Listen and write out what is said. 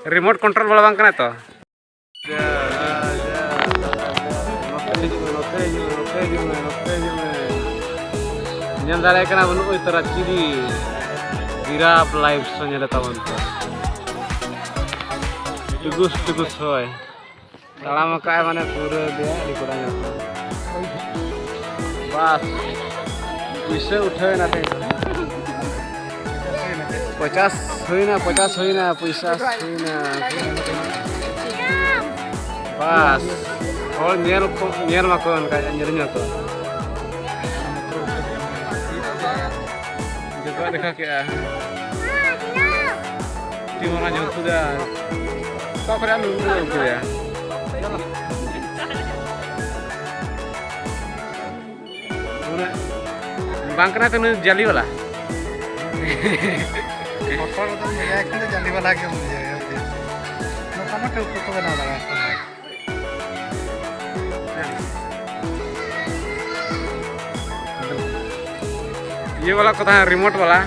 remote control वाला बांग कना तो nyel dare kana banu oi tara chiri giraf live so nyele tabon to tugus hoy dalam ka mane pura dia di kodanya bas bisa uthai na te 50 hoina puisa hoina bas oh nyel makon ka nyernya to coba देखा क्या tim orang yang sudah kok keren dulu ya bang kena tuh jali wala motor tuh ya kena jali wala ke मुझे no kamu tuh foto bana lगा ये वाला कथा है remote वाला